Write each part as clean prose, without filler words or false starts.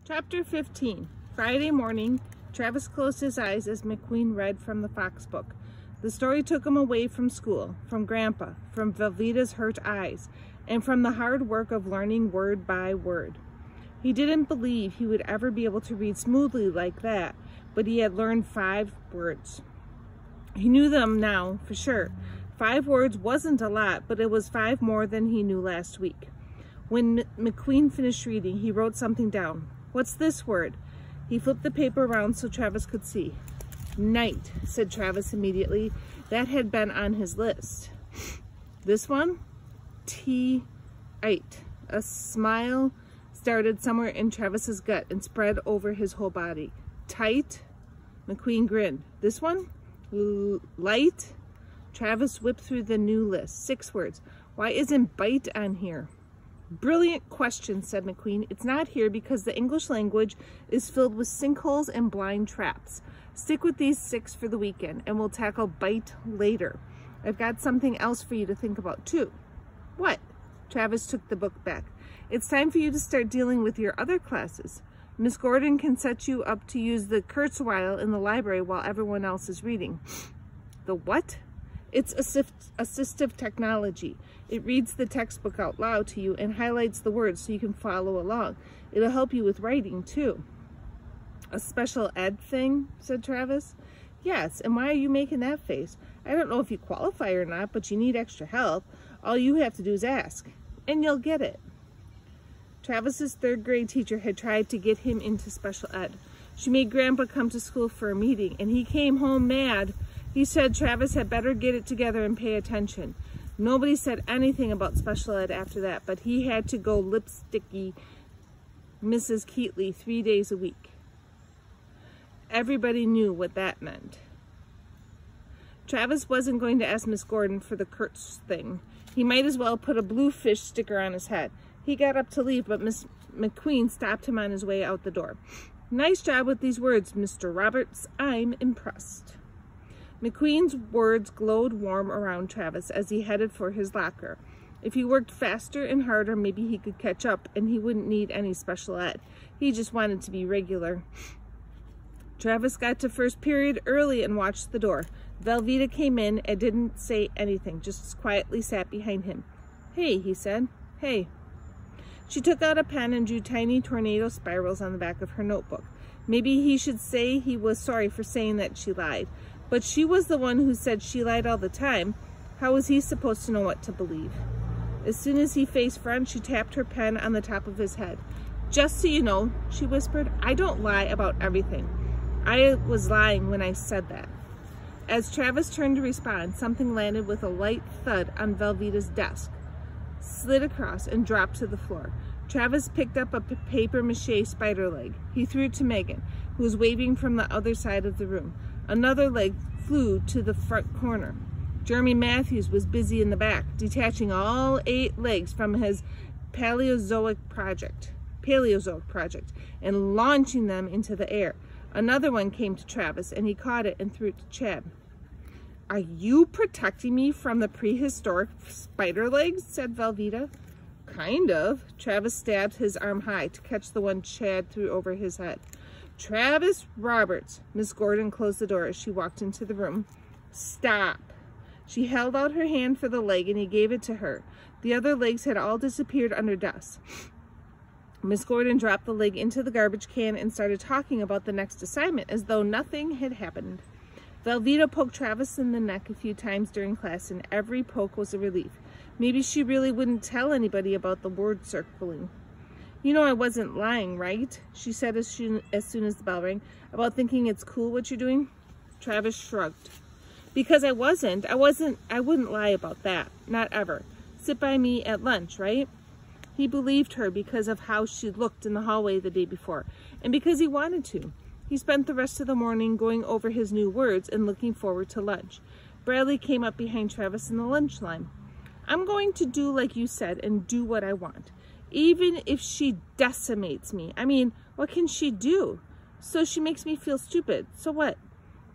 Chapter 15. Friday morning, Travis closed his eyes as McQueen read from the Fox book. The story took him away from school, from Grandpa, from Velveeta's hurt eyes, and from the hard work of learning word by word. He didn't believe he would ever be able to read smoothly like that, but he had learned 5 words. He knew them now, for sure. 5 words wasn't a lot, but it was 5 more than he knew last week. When McQueen finished reading, he wrote something down. "What's this word?" He flipped the paper around so Travis could see. "Night," said Travis immediately. That had been on his list. This one? T-8. A smile started somewhere in Travis's gut and spread over his whole body. Tight? McQueen grinned. This one? Light? Travis whipped through the new list. 6 words. Why isn't bite on here? "Brilliant question," said McQueen. "It's not here because the English language is filled with sinkholes and blind traps. Stick with these 6 for the weekend, and we'll tackle bite later. I've got something else for you to think about, too." "What?" Travis took the book back. "It's time for you to start dealing with your other classes. Miss Gordon can set you up to use the Kurzweil in the library while everyone else is reading." "The what?" "It's assistive technology. It reads the textbook out loud to you and highlights the words so you can follow along. It'll help you with writing, too." "A special ed thing?" said Travis. "Yes, and why are you making that face? I don't know if you qualify or not, but you need extra help. All you have to do is ask, and you'll get it." Travis's 3rd grade teacher had tried to get him into special ed. She made Grandpa come to school for a meeting, and he came home mad. He said Travis had better get it together and pay attention. Nobody said anything about special ed after that, but he had to go lipsticky Mrs. Keatley 3 days a week. Everybody knew what that meant. Travis wasn't going to ask Miss Gordon for the Kurtz thing. He might as well put a Bluefish sticker on his head. He got up to leave, but Miss McQueen stopped him on his way out the door. "Nice job with these words, Mr. Roberts. I'm impressed." McQueen's words glowed warm around Travis as he headed for his locker. If he worked faster and harder, maybe he could catch up and he wouldn't need any special ed. He just wanted to be regular. Travis got to first period early and watched the door. Velveeta came in and didn't say anything, just quietly sat behind him. "Hey," he said. "Hey." She took out a pen and drew tiny tornado spirals on the back of her notebook. Maybe he should say he was sorry for saying that she lied. But she was the one who said she lied all the time. How was he supposed to know what to believe? As soon as he faced front, she tapped her pen on the top of his head. "Just so you know," she whispered, "I don't lie about everything. I was lying when I said that." As Travis turned to respond, something landed with a light thud on Velveeta's desk, slid across, and dropped to the floor. Travis picked up a paper mache spider leg. He threw it to Megan, who was waving from the other side of the room. Another leg flew to the front corner. Jeremy Matthews was busy in the back, detaching all 8 legs from his Paleozoic project, and launching them into the air. Another one came to Travis, and he caught it and threw it to Chad. "Are you protecting me from the prehistoric spider legs?" said Velveeta. "Kind of." Travis stabbed his arm high to catch the one Chad threw over his head. "Travis Roberts." Miss Gordon closed the door as she walked into the room. "Stop." She held out her hand for the leg and he gave it to her. The other legs had all disappeared under dust. Miss Gordon dropped the leg into the garbage can and started talking about the next assignment as though nothing had happened. Velveeta poked Travis in the neck a few times during class, and every poke was a relief. Maybe she really wouldn't tell anybody about the word circling. "You know I wasn't lying, right?" she said as soon as the bell rang. "About thinking it's cool what you're doing?" Travis shrugged. "Because I wouldn't lie about that. Not ever. Sit by me at lunch, right?" He believed her because of how she looked in the hallway the day before, and because he wanted to. He spent the rest of the morning going over his new words and looking forward to lunch. Bradley came up behind Travis in the lunch line. "I'm going to do like you said and do what I want. Even if she decimates me. I mean, what can she do? So she makes me feel stupid. So what?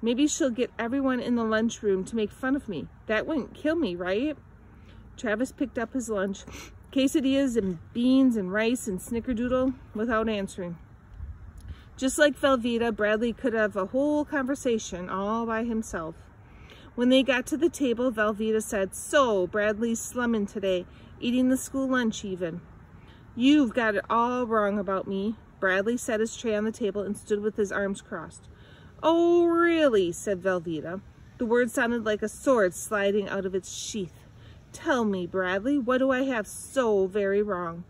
Maybe she'll get everyone in the lunchroom to make fun of me. That wouldn't kill me, right?" Travis picked up his lunch, quesadillas and beans and rice and snickerdoodle, without answering. Just like Velveeta, Bradley could have a whole conversation all by himself. When they got to the table, Velveeta said, "So, Bradley's slumming today, eating the school lunch even." "You've got it all wrong about me." Bradley set his tray on the table and stood with his arms crossed. "Oh, really?" said Velveeta. The word sounded like a sword sliding out of its sheath. "Tell me, Bradley, what do I have so very wrong?"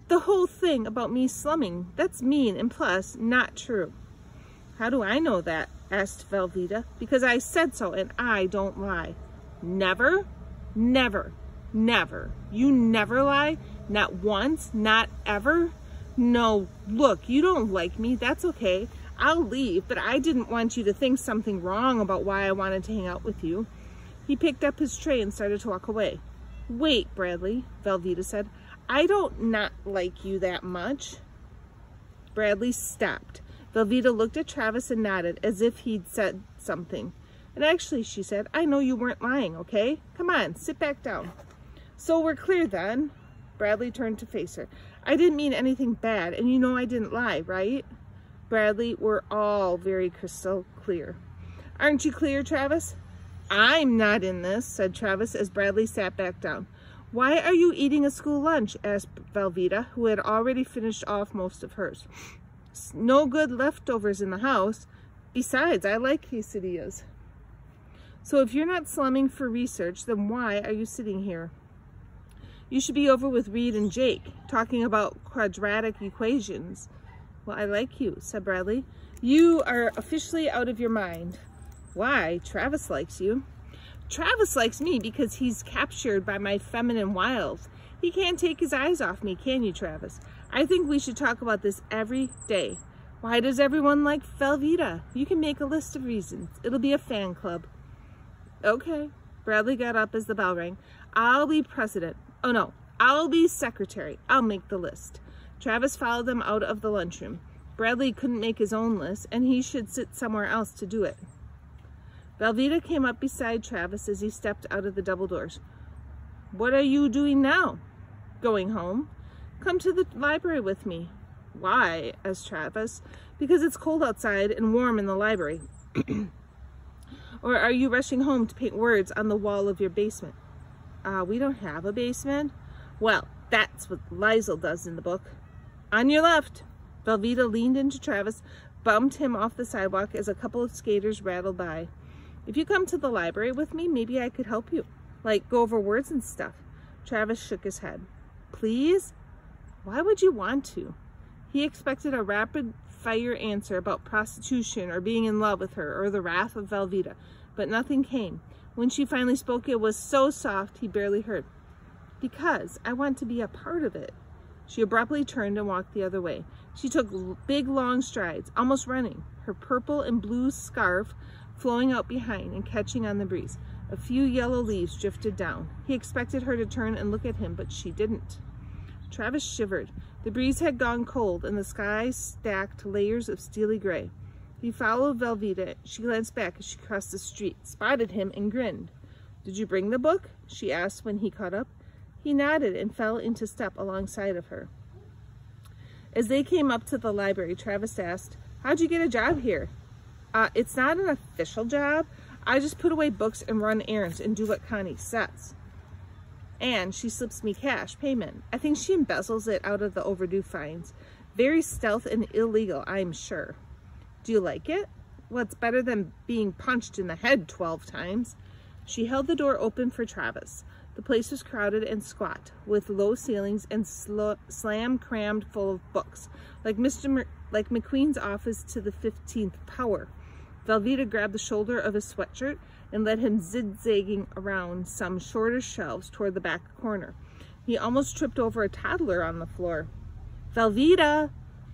"The whole thing about me slumming. That's mean and plus not true." "How do I know that?" asked Velveeta. "Because I said so, and I don't lie." "Never? Never. Never. You never lie? Not once? Not ever?" "No, look, you don't like me. That's okay. I'll leave, but I didn't want you to think something wrong about why I wanted to hang out with you." He picked up his tray and started to walk away. "Wait, Bradley," Velveeta said. "I don't not like you that much." Bradley stopped. Velveeta looked at Travis and nodded as if he'd said something. "And actually," she said, "I know you weren't lying, okay? Come on, sit back down." "So we're clear then?" Bradley turned to face her. "I didn't mean anything bad, and you know I didn't lie, right?" "Bradley, we're all very crystal clear." "Aren't you clear, Travis?" "I'm not in this," said Travis as Bradley sat back down. "Why are you eating a school lunch?" asked Velveeta, who had already finished off most of hers. "No good leftovers in the house. Besides, I like quesadillas." "So if you're not slumming for research, then why are you sitting here?" "You should be over with Reed and Jake, talking about quadratic equations." "Well, I like you," said Bradley. "You are officially out of your mind." "Why? Travis likes you." "Travis likes me because he's captured by my feminine wiles. He can't take his eyes off me, can you, Travis? I think we should talk about this every day. Why does everyone like Velveeta? You can make a list of reasons. It'll be a fan club." "Okay." Bradley got up as the bell rang. "I'll be president. Oh, no. I'll be secretary. I'll make the list." Travis followed them out of the lunchroom. Bradley couldn't make his own list, and he should sit somewhere else to do it. Velveeta came up beside Travis as he stepped out of the double doors. "What are you doing now?" "Going home." "Come to the library with me." "Why?" asked Travis. "Because it's cold outside and warm in the library." "Or are you rushing home to paint words on the wall of your basement?" We don't have a basement." "Well, that's what Liesel does in the book." "On your left." Velveeta leaned into Travis, bumped him off the sidewalk as a couple of skaters rattled by. "If you come to the library with me, maybe I could help you. Like, go over words and stuff." Travis shook his head. "Please?" Why would you want to? He expected a rapid-fire answer about prostitution or being in love with her or the wrath of Velveeta, but nothing came. When she finally spoke, it was so soft he barely heard. "Because I want to be a part of it." She abruptly turned and walked the other way. She took big, long strides, almost running, her purple and blue scarf flowing out behind and catching on the breeze. A few yellow leaves drifted down. He expected her to turn and look at him, but she didn't. Travis shivered. The breeze had gone cold, and the sky stacked layers of steely gray. He followed Velveeta. She glanced back as she crossed the street, spotted him, and grinned. "Did you bring the book?" she asked when he caught up. He nodded and fell into step alongside of her. As they came up to the library, Travis asked, "How'd you get a job here?" It's not an official job. I just put away books and run errands and do what Connie says. And she slips me cash payment. I think she embezzles it out of the overdue fines. Very stealth and illegal, I'm sure." "Do you like it?" "Well, it's better than being punched in the head 12 times. She held the door open for Travis. The place was crowded and squat, with low ceilings and slam-crammed full of books, like McQueen's office to the 15th power. Velveeta grabbed the shoulder of his sweatshirt and led him zigzagging around some shorter shelves toward the back corner. He almost tripped over a toddler on the floor. "Velveeta!"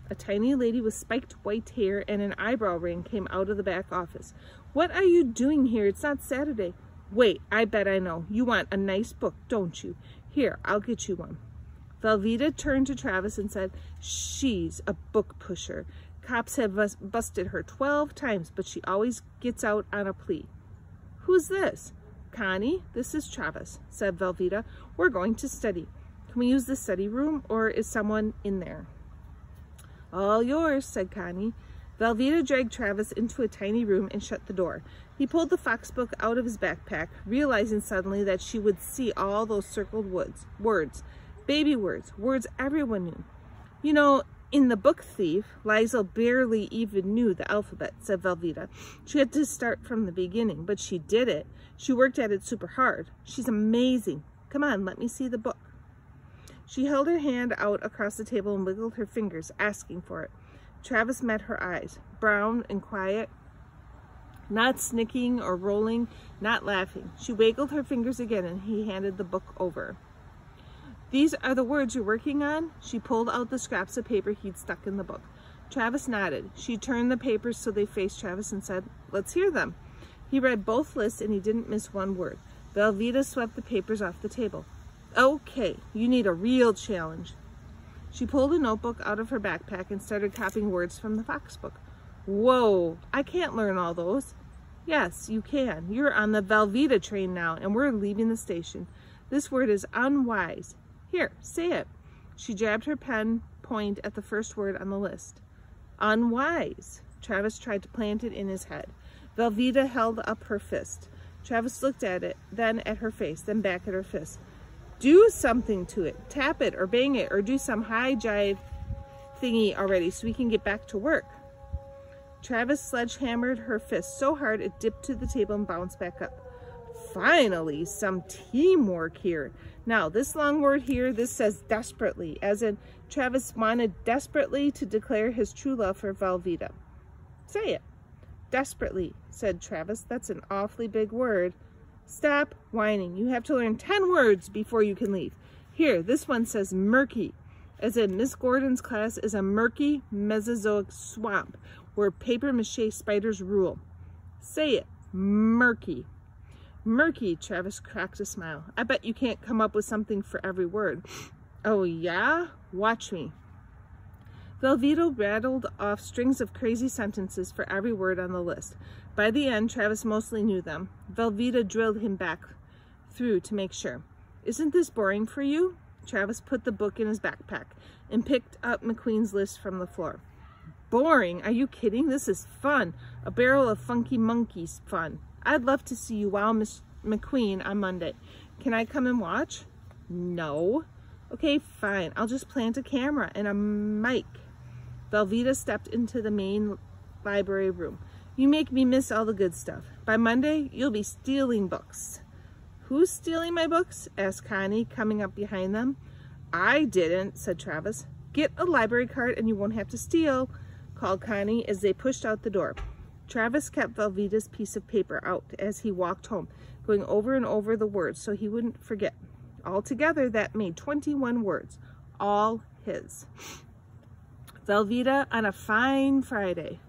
A tiny lady with spiked white hair and an eyebrow ring came out of the back office. "What are you doing here? It's not Saturday." "Wait, I bet I know. You want a nice book, don't you? Here, I'll get you one." Velveeta turned to Travis and said, "She's a book pusher. Cops have busted her 12 times, but she always gets out on a plea." "Who's this?" "Connie, this is Travis," said Velveeta. "We're going to study. Can we use the study room, or is someone in there?" All yours, said Connie. Velveeta dragged Travis into a tiny room and shut the door. He pulled the fox book out of his backpack, realizing suddenly that she would see all those circled words, baby words, words everyone knew. You know, in The Book Thief, Liesl barely even knew the alphabet, said Velveeta. She had to start from the beginning, but she did it. She worked at it super hard. She's amazing. Come on, let me see the book. She held her hand out across the table and wiggled her fingers, asking for it. Travis met her eyes, brown and quiet, not snicking or rolling, not laughing. She wiggled her fingers again, and he handed the book over. These are the words you're working on? She pulled out the scraps of paper he'd stuck in the book. Travis nodded. She turned the papers so they faced Travis and said, let's hear them. He read both lists, and he didn't miss one word. Velveeta swept the papers off the table. Okay, you need a real challenge. She pulled a notebook out of her backpack and started copying words from the fox book. Whoa, I can't learn all those. Yes, you can. You're on the Velveeta train now, and we're leaving the station. This word is unwise. Here, say it. She jabbed her pen point at the first word on the list. Unwise. Travis tried to plant it in his head. Velveeta held up her fist. Travis looked at it, then at her face, then back at her fist. Do something to it. Tap it or bang it or do some high jive thingy already so we can get back to work. Travis sledgehammered her fist so hard it dipped to the table and bounced back up. Finally, some teamwork here. Now, this long word here, this says desperately, as in Travis wanted desperately to declare his true love for Velveeta. Say it. Desperately, said Travis. That's an awfully big word. Stop whining. You have to learn 10 words before you can leave. Here, this one says murky, as in Miss Gordon's class is a murky Mesozoic swamp where papier-mâché spiders rule. Say it. Murky. Murky, Travis cracked a smile. I bet you can't come up with something for every word. Oh, yeah? Watch me. Velveeta rattled off strings of crazy sentences for every word on the list. By the end, Travis mostly knew them. Velveeta drilled him back through to make sure. Isn't this boring for you? Travis put the book in his backpack and picked up McQueen's list from the floor. Boring? Are you kidding? This is fun. A barrel of funky monkeys fun. I'd love to see you wow Miss McQueen on Monday. Can I come and watch? No. Okay, fine. I'll just plant a camera and a mic. Velveeta stepped into the main library room. You make me miss all the good stuff. By Monday, you'll be stealing books. Who's stealing my books? Asked Connie, coming up behind them. I didn't, said Travis. Get a library card and you won't have to steal, called Connie as they pushed out the door. Travis kept Velveeta's piece of paper out as he walked home, going over and over the words so he wouldn't forget. Altogether, that made 21 words, all his. Velveeta on a fine Friday.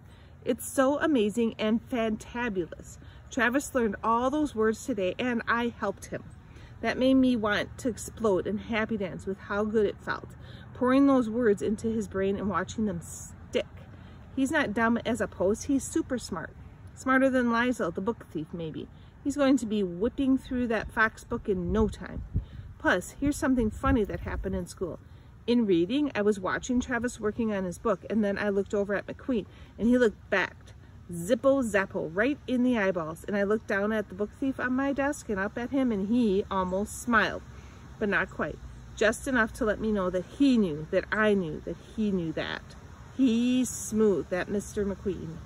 It's so amazing and fantabulous. Travis learned all those words today, and I helped him. That made me want to explode in happy dance with how good it felt, pouring those words into his brain and watching them stick. He's not dumb as a post, he's super smart. Smarter than Liesl, the book thief, maybe. He's going to be whipping through that fox book in no time. Plus, here's something funny that happened in school. In reading, I was watching Travis working on his book, and then I looked over at McQueen, and he looked back, zippo-zappo, right in the eyeballs, and I looked down at the book thief on my desk and up at him, and he almost smiled, but not quite, just enough to let me know that he knew, that I knew, that he knew that. He's smooth, that Mr. McQueen.